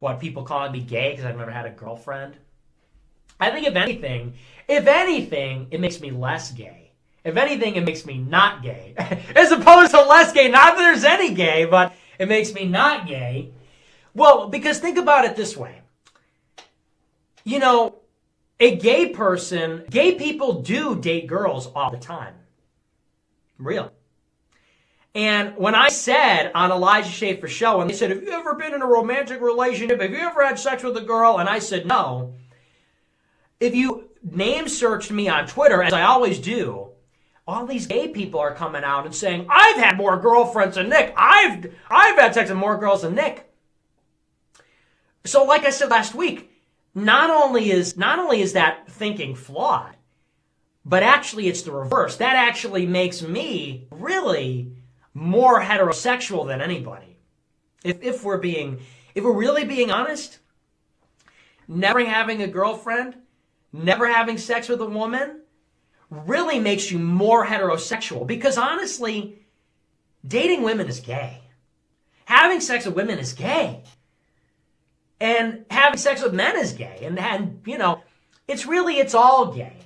what, people calling me gay because I've never had a girlfriend. I think if anything, it makes me less gay. If anything, it makes me not gay. As opposed to less gay. Not that there's any gay, but it makes me not gay. Well, because think about it this way. You know, a gay person, gay people do date girls all the time. Real. And when I said on Elijah Schaefer's show, and they said, have you ever been in a romantic relationship? Have you ever had sex with a girl? And I said, no. If you name searched me on Twitter, as I always do, all these gay people are coming out and saying, I've had more girlfriends than Nick. I've had sex with more girls than Nick. So like I said last week, not only is that thinking flawed, but actually it's the reverse. That actually makes me really more heterosexual than anybody. If we're really being honest, never having a girlfriend, never having sex with a woman really makes you more heterosexual, because honestly, dating women is gay. Having sex with women is gay. And having sex with men is gay. And you know, it's all gay.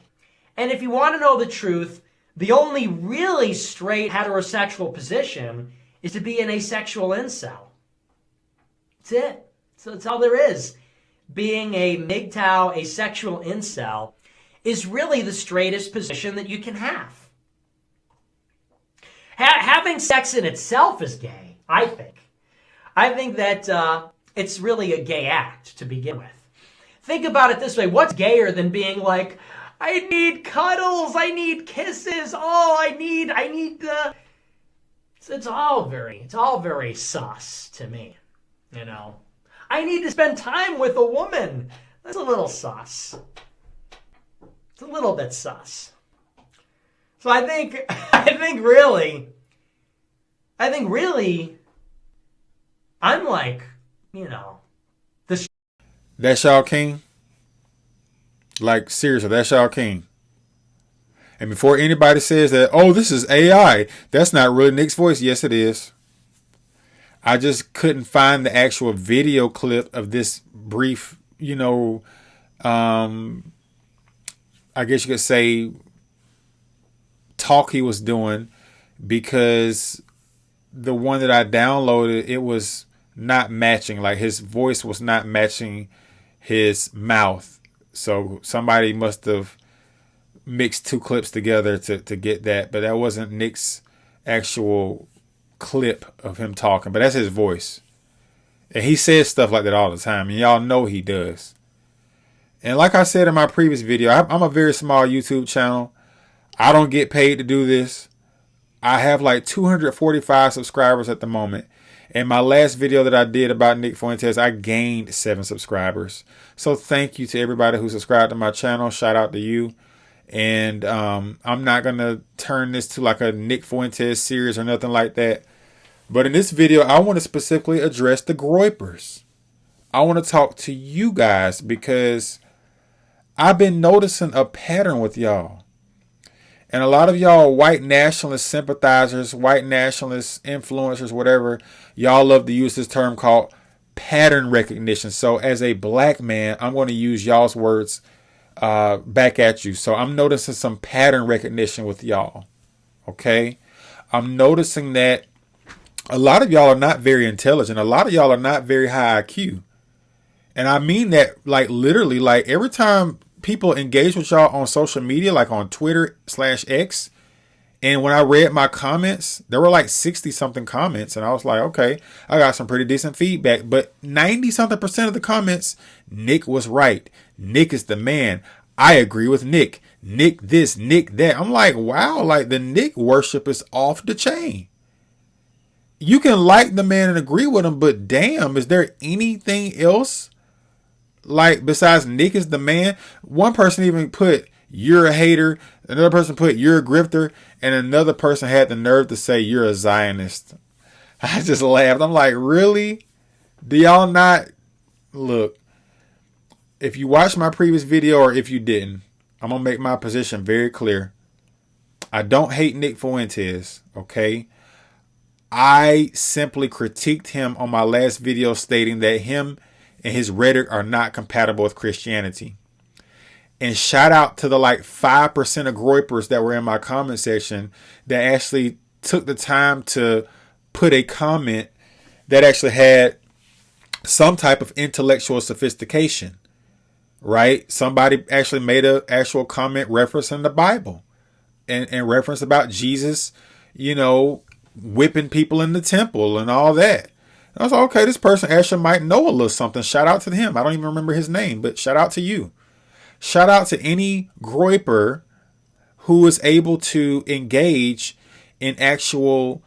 And if you want to know the truth, the only really straight heterosexual position is to be an asexual incel. That's it. So that's all there is. Being a MGTOW asexual incel is really the straightest position that you can have. Having sex in itself is gay, I think. I think that it's really a gay act to begin with. Think about it this way. What's gayer than being like, I need cuddles, I need kisses, I need the... It's all very sus to me, you know. I need to spend time with a woman. That's a little sus. It's a little bit sus. So I think really, I'm like, you know, this. That's y'all king? Like, seriously, that's y'all king. And before anybody says that, oh, this is AI, that's not really Nick's voice. Yes, it is. I just couldn't find the actual video clip of this brief, you know, I guess you could say talk he was doing, because the one that I downloaded, it was not matching. Like, his voice was not matching his mouth. So somebody must have mixed two clips together to get that. But that wasn't Nick's actual clip of him talking. But that's his voice. And he says stuff like that all the time. And y'all know he does. And like I said in my previous video, I'm a very small YouTube channel. I don't get paid to do this. I have like 245 subscribers at the moment. And my last video that I did about Nick Fuentes, I gained 7 subscribers. So thank you to everybody who subscribed to my channel. Shout out to you. And I'm not going to turn this to like a Nick Fuentes series or nothing like that. But in this video, I want to specifically address the groypers. I want to talk to you guys because I've been noticing a pattern with y'all. And a lot of y'all white nationalist sympathizers, white nationalist influencers, whatever, y'all love to use this term called pattern recognition. So as a black man, I'm going to use y'all's words back at you. So I'm noticing some pattern recognition with y'all. Okay? I'm noticing that a lot of y'all are not very intelligent. A lot of y'all are not very high IQ. And I mean that like literally, like every time people engage with y'all on social media, like on Twitter/X. And when I read my comments, there were like 60 something comments. And I was like, okay, I got some pretty decent feedback. But 90 something % of the comments, Nick was right. Nick is the man. I agree with Nick. Nick this, Nick that. I'm like, wow, like the Nick worship is off the chain. You can like the man and agree with him, but damn, is there anything else? Like, besides Nick is the man? One person even put, you're a hater. Another person put, you're a grifter. And another person had the nerve to say, you're a Zionist. I just laughed. I'm like, really? Do y'all not? Look, if you watched my previous video or if you didn't, I'm going to make my position very clear. I don't hate Nick Fuentes, okay? I simply critiqued him on my last video stating that him and his rhetoric are not compatible with Christianity. And shout out to the like 5% of groypers that were in my comment section that actually took the time to put a comment that actually had some type of intellectual sophistication, right? Somebody actually made an actual comment referencing the Bible and reference about Jesus, whipping people in the temple and all that. And I was like, okay, this person actually might know a little something. Shout out to him. I don't even remember his name, but shout out to you. Shout out to any groyper who is able to engage in actual,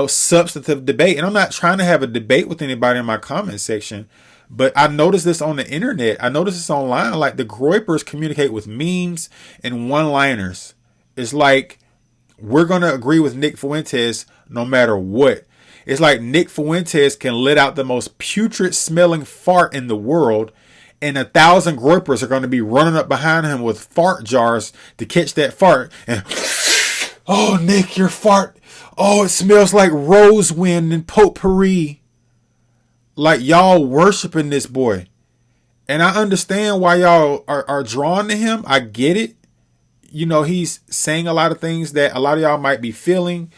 substantive debate. And I'm not trying to have a debate with anybody in my comment section, but I noticed this on the internet. I noticed this online. Like the groypers communicate with memes and one-liners. It's like we're going to agree with Nick Fuentes no matter what. It's like Nick Fuentes can let out the most putrid smelling fart in the world, and 1,000 groypers are going to be running up behind him with fart jars to catch that fart. And, oh, Nick, your fart. Oh, it smells like rose wind and potpourri. Like y'all worshiping this boy. And I understand why y'all are drawn to him. I get it. He's saying a lot of things that a lot of y'all might be feeling.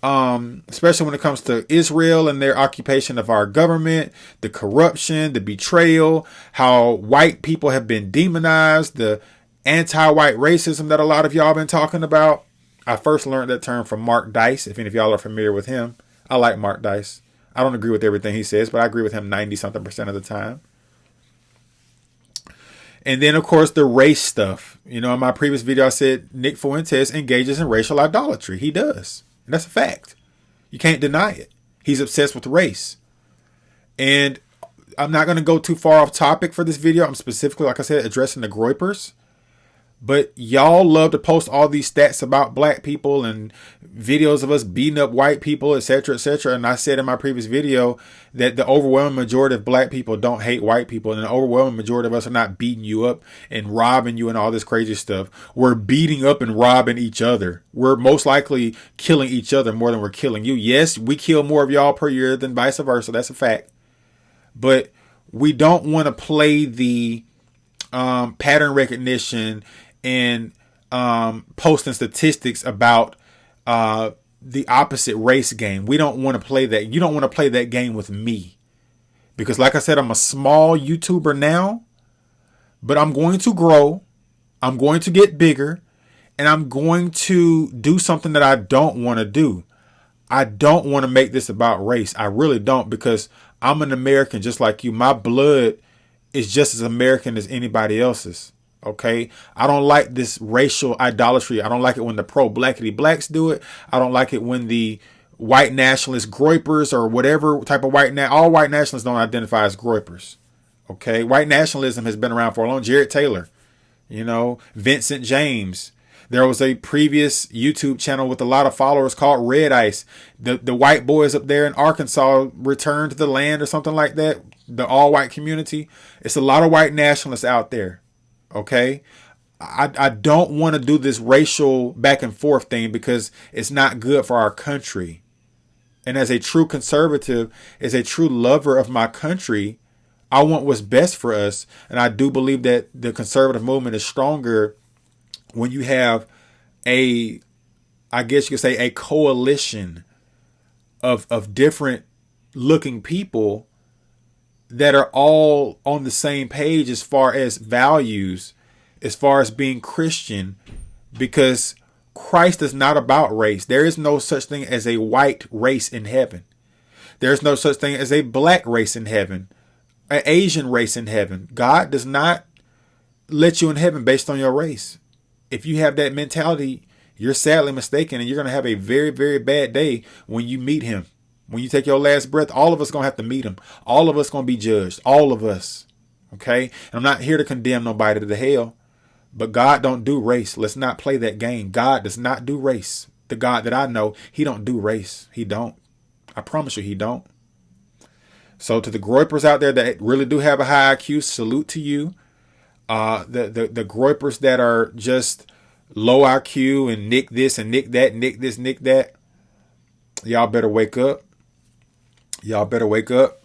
Especially when it comes to Israel and their occupation of our government, the corruption, the betrayal, how white people have been demonized, the anti-white racism that a lot of y'all have been talking about. I first learned that term from Mark Dice. If any of y'all are familiar with him, I like Mark Dice. I don't agree with everything he says, but I agree with him 90-something% of the time. And then, of course, the race stuff. In my previous video, I said Nick Fuentes engages in racial idolatry. He does. And that's a fact. You can't deny it. He's obsessed with race. And I'm not going to go too far off topic for this video. I'm specifically, like I said, addressing the groypers. But y'all love to post all these stats about black people and videos of us beating up white people, etc., etc. And I said in my previous video that the overwhelming majority of black people don't hate white people. And the overwhelming majority of us are not beating you up and robbing you and all this crazy stuff. We're beating up and robbing each other. We're most likely killing each other more than we're killing you. Yes, we kill more of y'all per year than vice versa. That's a fact. But we don't want to play the pattern recognition and posting statistics about the opposite race game. We don't want to play that. You don't want to play that game with me. Because like I said, I'm a small YouTuber now, but I'm going to grow. I'm going to get bigger, and I'm going to do something that I don't want to do. I don't want to make this about race. I really don't, because I'm an American just like you. My blood is just as American as anybody else's. Okay, I don't like this racial idolatry. I don't like it when the pro-blackity blacks do it. I don't like it when the white nationalist groypers or whatever type of all white nationalists don't identify as groypers. Okay, white nationalism has been around for a long. Jared Taylor, Vincent James. There was a previous YouTube channel with a lot of followers called Red Ice. The white boys up there in Arkansas returned to the land or something like that. The all white community. It's a lot of white nationalists out there. Okay, I don't want to do this racial back and forth thing because it's not good for our country. And as a true conservative, as a true lover of my country, I want what's best for us. And I do believe that the conservative movement is stronger when you have a coalition of different looking people that are all on the same page as far as values, as far as being Christian, because Christ is not about race. There is no such thing as a white race in heaven. There's no such thing as a black race in heaven, an Asian race in heaven. God does not let you in heaven based on your race. If you have that mentality, you're sadly mistaken, and you're going to have a very, very bad day when you meet him. When you take your last breath, all of us going to have to meet him. All of us going to be judged. All of us. Okay? And I'm not here to condemn nobody to the hell. But God don't do race. Let's not play that game. God does not do race. The God that I know, he don't do race. He don't. I promise you he don't. So to the groypers out there that really do have a high IQ, salute to you. The groypers that are just low IQ and Nick this and Nick that, Nick this, Nick that. Y'all better wake up. Y'all better wake up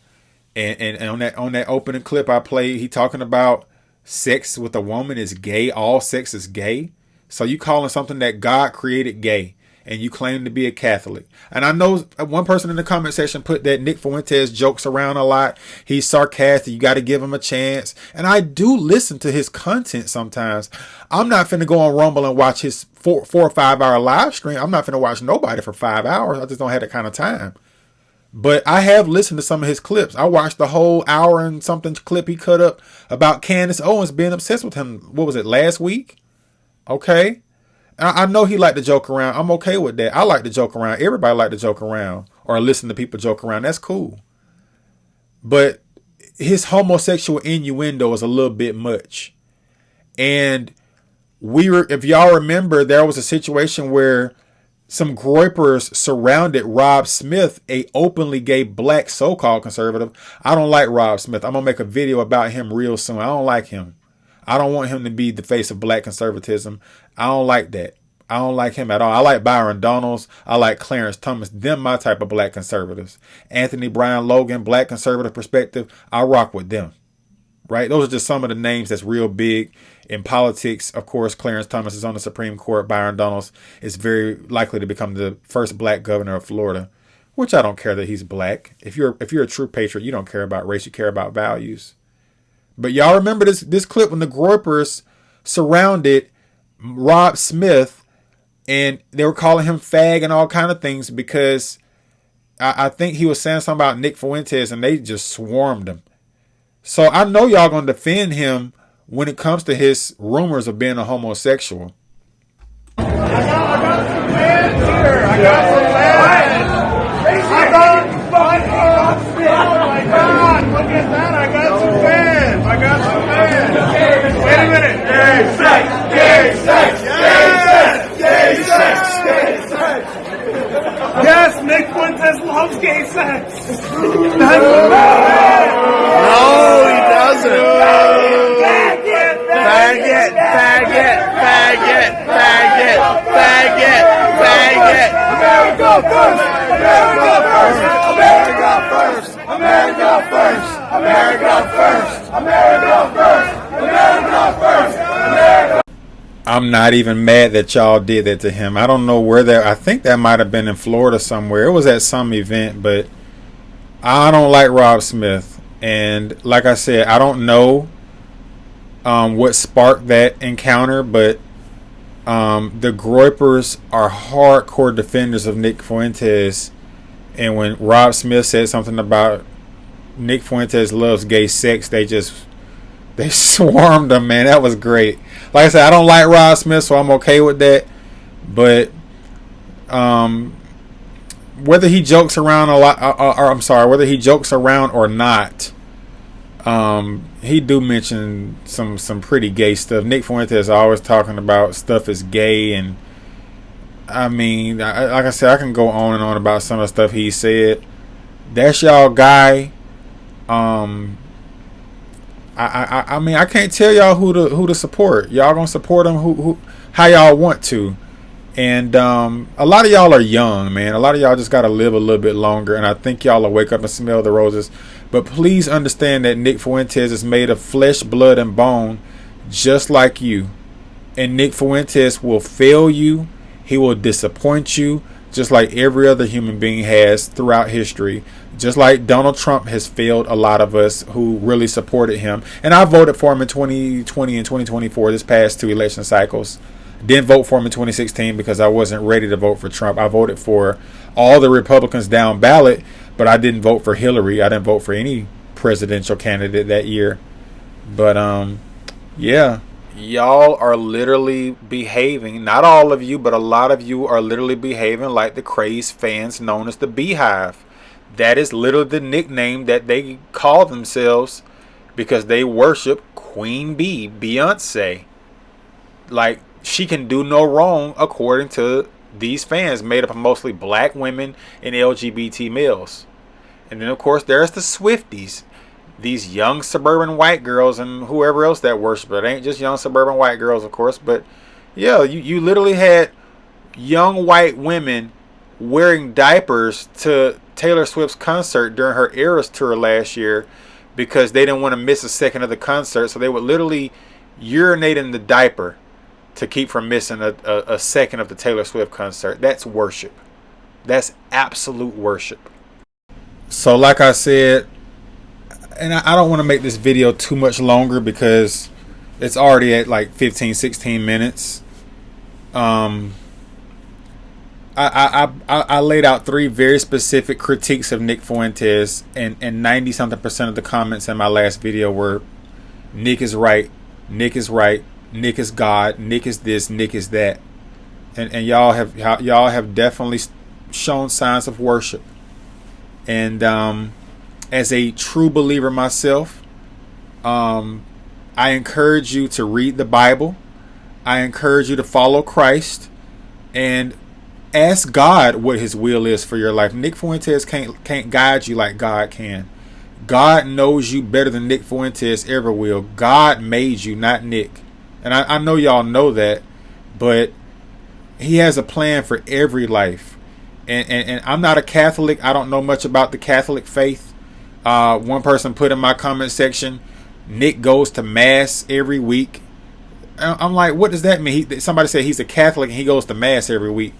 And on that opening clip I played, he talking about sex with a woman is gay. All sex is gay. So you calling something that God created gay, and you claim to be a Catholic. And I know one person in the comment section put that Nick Fuentes jokes around a lot. He's sarcastic. You got to give him a chance. And I do listen to his content sometimes. I'm not finna go on Rumble and watch his 4 or 5 hour live stream. I'm not finna watch nobody for 5 hours. I just don't have that kind of time. But I have listened to some of his clips. I watched the whole hour and something clip he cut up about Candace Owens being obsessed with him. What was it, last week? Okay. I know he liked to joke around. I'm okay with that. I like to joke around. Everybody like to joke around or listen to people joke around. That's cool. But his homosexual innuendo is a little bit much. And if y'all remember, there was a situation where some groypers surrounded Rob Smith, a openly gay black so-called conservative. I don't like Rob Smith. I'm going to make a video about him real soon. I don't like him. I don't want him to be the face of black conservatism. I don't like that. I don't like him at all. I like Byron Donalds. I like Clarence Thomas. Them my type of black conservatives. Anthony Brian Logan, black conservative perspective. I rock with them. Right? Those are just some of the names that's real big in politics. Of course, Clarence Thomas is on the Supreme Court. Byron Donalds is very likely to become the first black governor of Florida, which I don't care that he's black. If you're a true patriot, you don't care about race. You care about values. But y'all remember this clip when the groypers surrounded Rob Smith and they were calling him fag and all kind of things because I think he was saying something about Nick Fuentes and they just swarmed him. So I know y'all going to defend him when it comes to his rumors of being a homosexual. I got some fans here. I got some fans. Oh my God! Look at that! I got some fans. I got some fans. Wait a minute. Gay sex. Gay sex. Gay sex. Gay sex. Gay sex. Yes, Nick Fuentes loves gay sex. That's No, he doesn't. Faggot, faggot, faggot, faggot, faggot, faggot. America first! America first! America first! America first! America first! America first! America first! I'm not even mad that y'all did that to him. I don't know where that. I think that might have been in Florida somewhere. It was at some event, but I don't like Rob Smith. And like I said, I don't know what sparked that encounter, but the groypers are hardcore defenders of Nick Fuentes. And when Rob Smith said something about Nick Fuentes loves gay sex, they swarmed him, man. That was great. Like I said, I don't like Rob Smith, so I'm okay with that. But whether he jokes around a lot, whether he jokes around or not, he do mention some pretty gay stuff. Nick Fuentes is always talking about stuff is gay, and I mean, like I said, I can go on and on about some of the stuff he said. That's y'all guy. I mean, I can't tell y'all who to support. Y'all gonna support him who how y'all want to. And a lot of y'all are young, man. A lot of y'all just gotta live a little bit longer, and I think y'all will wake up and smell the roses. But please understand that Nick Fuentes is made of flesh, blood, and bone, just like you. And Nick Fuentes will fail you. He will disappoint you, just like every other human being has throughout history. Just like Donald Trump has failed a lot of us who really supported him. And I voted for him in 2020 and 2024, this past 2 election cycles. Didn't vote for him in 2016 because I wasn't ready to vote for Trump. I voted for all the Republicans down ballot, but I didn't vote for Hillary. I didn't vote for any presidential candidate that year. But yeah. Y'all are literally behaving, not all of you, but a lot of you are literally behaving like the crazed fans known as the Beehive. That is literally the nickname that they call themselves because they worship Queen Bee, Beyonce. Like, she can do no wrong according to these fans made up of mostly black women and LGBT males. And then, of course, there's the Swifties. These young suburban white girls and whoever else that worship it. It ain't just young suburban white girls, of course. But, yeah, you literally had young white women wearing diapers to Taylor Swift's concert during her Eras tour last year because they didn't want to miss a second of the concert. So they would literally urinate in the diaper to keep from missing a second of the Taylor Swift concert. That's worship. That's absolute worship. So like I said, and I don't want to make this video too much longer because it's already at like 15, 16 minutes. I laid out 3 very specific critiques of Nick Fuentes, and 90-something% of the comments in my last video were Nick is right, Nick is right, Nick is God, Nick is this, Nick is that, and y'all have definitely shown signs of worship. And as a true believer myself, I encourage you to read the Bible. I encourage you to follow Christ and ask God what his will is for your life. Nick Fuentes can't guide you like God can. God knows you better than Nick Fuentes ever will. God made you, not Nick. And I know y'all know that, but he has a plan for every life. And I'm not a Catholic. I don't know much about the Catholic faith. One person put in my comment section, Nick goes to mass every week. I'm like, what does that mean? Somebody said he's a Catholic and he goes to mass every week.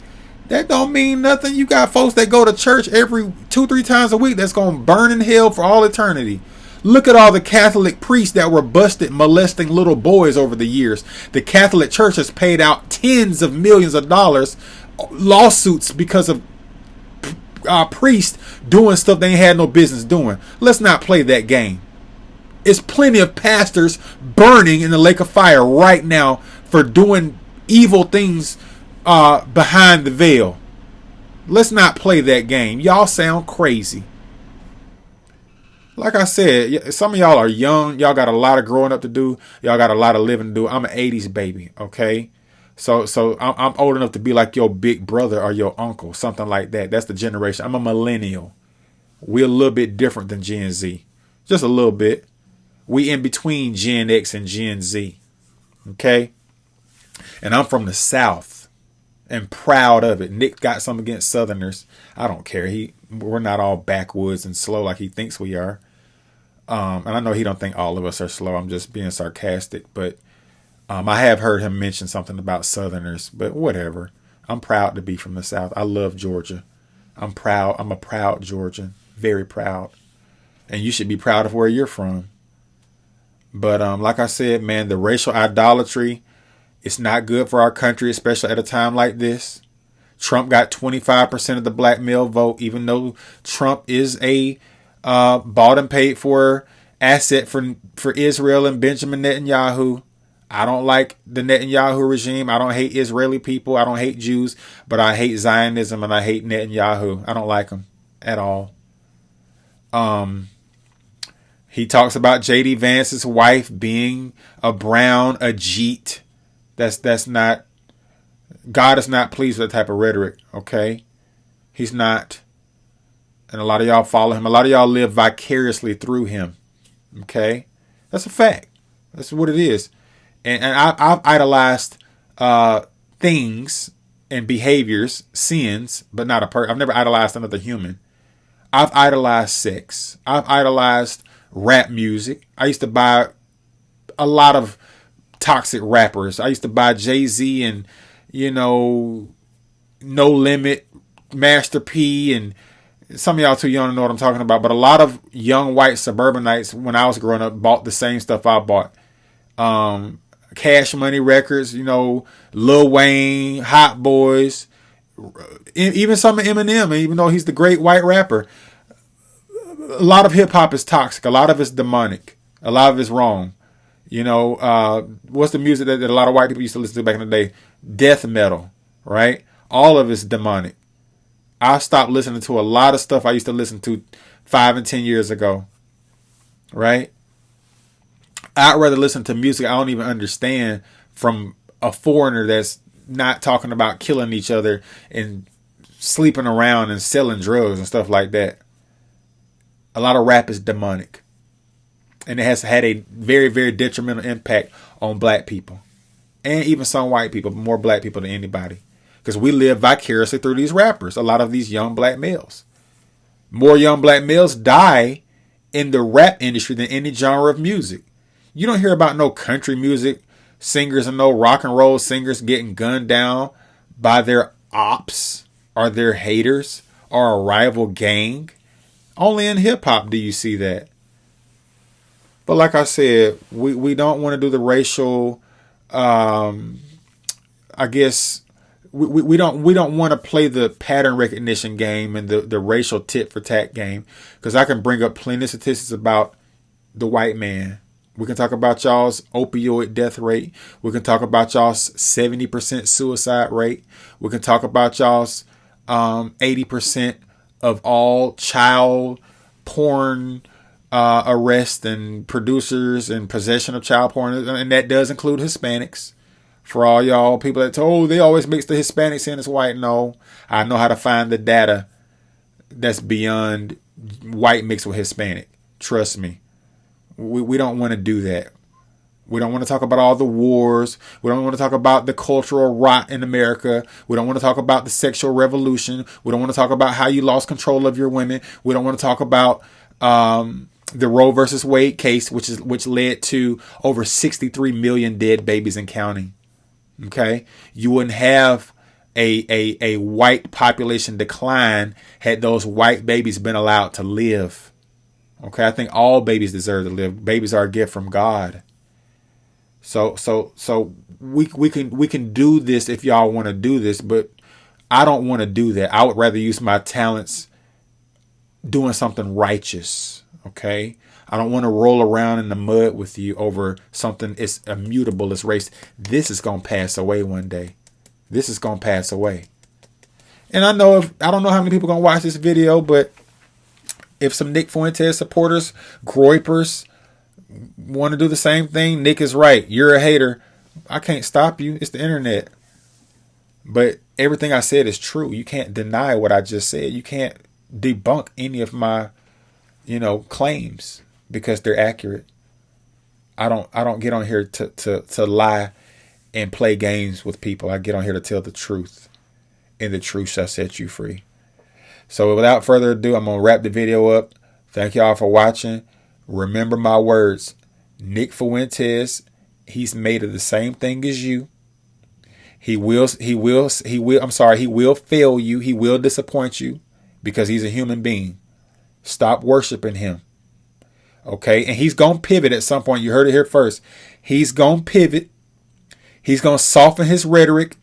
That don't mean nothing. You got folks that go to church every 2-3 times a week that's going to burn in hell for all eternity. Look at all the Catholic priests that were busted molesting little boys over the years. The Catholic Church has paid out tens of millions of dollars lawsuits because of priests doing stuff they ain't had no business doing. Let's not play that game. It's plenty of pastors burning in the lake of fire right now for doing evil things behind the veil. Let's not play that game. Y'all sound crazy. Like I said, some of y'all are young. Y'all got a lot of growing up to do. Y'all got a lot of living to do. I'm an 80s baby, okay? So I'm old enough to be like your big brother or your uncle, something like that. That's the generation. I'm a millennial. We're a little bit different than Gen Z. Just a little bit. We in between Gen X and Gen Z. Okay? And I'm from the South and proud of it. Nick got something against Southerners. I don't care. We're not all backwoods and slow like he thinks we are. And I know he don't think all of us are slow. I'm just being sarcastic. But I have heard him mention something about Southerners. But whatever. I'm proud to be from the South. I love Georgia. I'm proud. I'm a proud Georgian. Very proud. And you should be proud of where you're from. But like I said, man, the racial idolatry, it's not good for our country, especially at a time like this. Trump got 25% of the black male vote, even though Trump is a bought and paid for asset for Israel and Benjamin Netanyahu. I don't like the Netanyahu regime. I don't hate Israeli people. I don't hate Jews, but I hate Zionism and I hate Netanyahu. I don't like him at all. He talks about J.D. Vance's wife being a brown Ajit. That's not, God is not pleased with that type of rhetoric, okay? He's not. And a lot of y'all follow him. A lot of y'all live vicariously through him, okay? That's a fact. That's what it is. And I've idolized things and behaviors, sins, but not a person. I've never idolized another human. I've idolized sex. I've idolized rap music. I used to buy a lot of toxic rappers. I used to buy Jay-Z and, No Limit, Master P, and some of y'all too young to know what I'm talking about. But a lot of young white suburbanites, when I was growing up, bought the same stuff I bought. Cash Money Records, Lil Wayne, Hot Boys, even some of Eminem, even though he's the great white rapper. A lot of hip hop is toxic. A lot of it's demonic. A lot of it's wrong. What's the music that a lot of white people used to listen to back in the day? Death metal, right? All of it's demonic. I stopped listening to a lot of stuff I used to listen to 5 and 10 years ago, right? I'd rather listen to music I don't even understand from a foreigner that's not talking about killing each other and sleeping around and selling drugs and stuff like that. A lot of rap is demonic. And it has had a very, very detrimental impact on black people. And even some white people, but more black people than anybody. because we live vicariously through these rappers, a lot of these young black males. More young black males die in the rap industry than any genre of music. You don't hear about no country music singers and no rock and roll singers getting gunned down by their ops or their haters or a rival gang. Only in hip hop do you see that. But like I said, we don't want to do the racial, I guess, we don't want to play the pattern recognition game and the racial tit for tat game, because I can bring up plenty of statistics about the white man. We can talk about y'all's opioid death rate. We can talk about y'all's 70% suicide rate. We can talk about y'all's 80% of all child porn arrests and producers and possession of child porn, and that does include Hispanics. For all y'all people that told they always mix the Hispanics in as white, no, I know how to find the data that's beyond white mixed with Hispanic. Trust me. We don't want to do that. We don't want to talk about all the wars. We don't want to talk about the cultural rot in America. We don't want to talk about the sexual revolution. We don't want to talk about how you lost control of your women. We don't want to talk about the Roe versus Wade case, which led to over 63 million dead babies and counting. Okay, you wouldn't have a white population decline had those white babies been allowed to live. Okay, I think all babies deserve to live. Babies are a gift from God. So we can do this if y'all want to do this, but I don't want to do that. I would rather use my talents doing something righteous. Okay, I don't want to roll around in the mud with you over something it's immutable, it's race. This is gonna pass away one day. This is gonna pass away. And I don't know how many people gonna watch this video, but if some Nick Fuentes supporters, groypers, want to do the same thing, Nick is right. You're a hater. I can't stop you. It's the internet. But everything I said is true. You can't deny what I just said. You can't debunk any of my, claims because they're accurate. I don't get on here to lie and play games with people. I get on here to tell the truth, and the truth shall set you free. So without further ado, I'm going to wrap the video up. Thank y'all for watching. Remember my words. Nick Fuentes, he's made of the same thing as you. He will fail you. He will disappoint you because he's a human being. Stop worshiping him. Okay? And he's going to pivot at some point. You heard it here first. He's going to pivot. He's going to soften his rhetoric.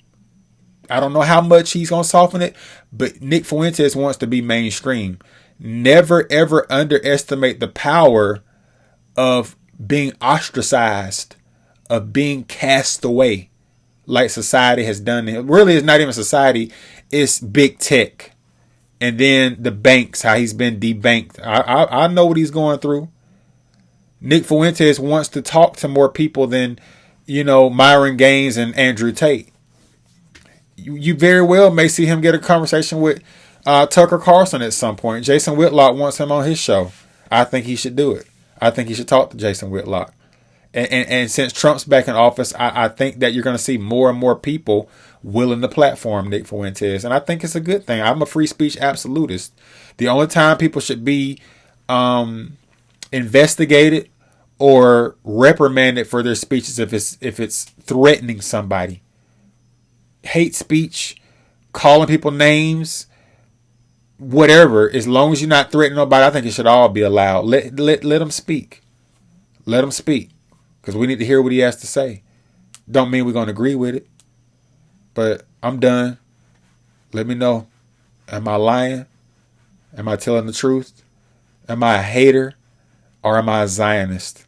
I don't know how much he's going to soften it, but Nick Fuentes wants to be mainstream. Never, ever underestimate the power of being ostracized, of being cast away like society has done. Really, it's not even society. It's big tech. And then the banks, how he's been debanked. I know what he's going through. Nick Fuentes wants to talk to more people than, Myron Gaines and Andrew Tate. You very well may see him get a conversation with Tucker Carlson at some point. Jason Whitlock wants him on his show. I think he should do it. I think he should talk to Jason Whitlock. And since Trump's back in office, I think that you're going to see more and more people willing to platform Nick Fuentes. And I think it's a good thing. I'm a free speech absolutist. The only time people should be investigated or reprimanded for their speeches if it's threatening somebody. Hate speech, calling people names, whatever. As long as you're not threatening nobody, I think it should all be allowed. Let them speak. Let them speak. Because we need to hear what he has to say. Don't mean we're going to agree with it. But I'm done. Let me know. Am I lying? Am I telling the truth? Am I a hater? Or am I a Zionist?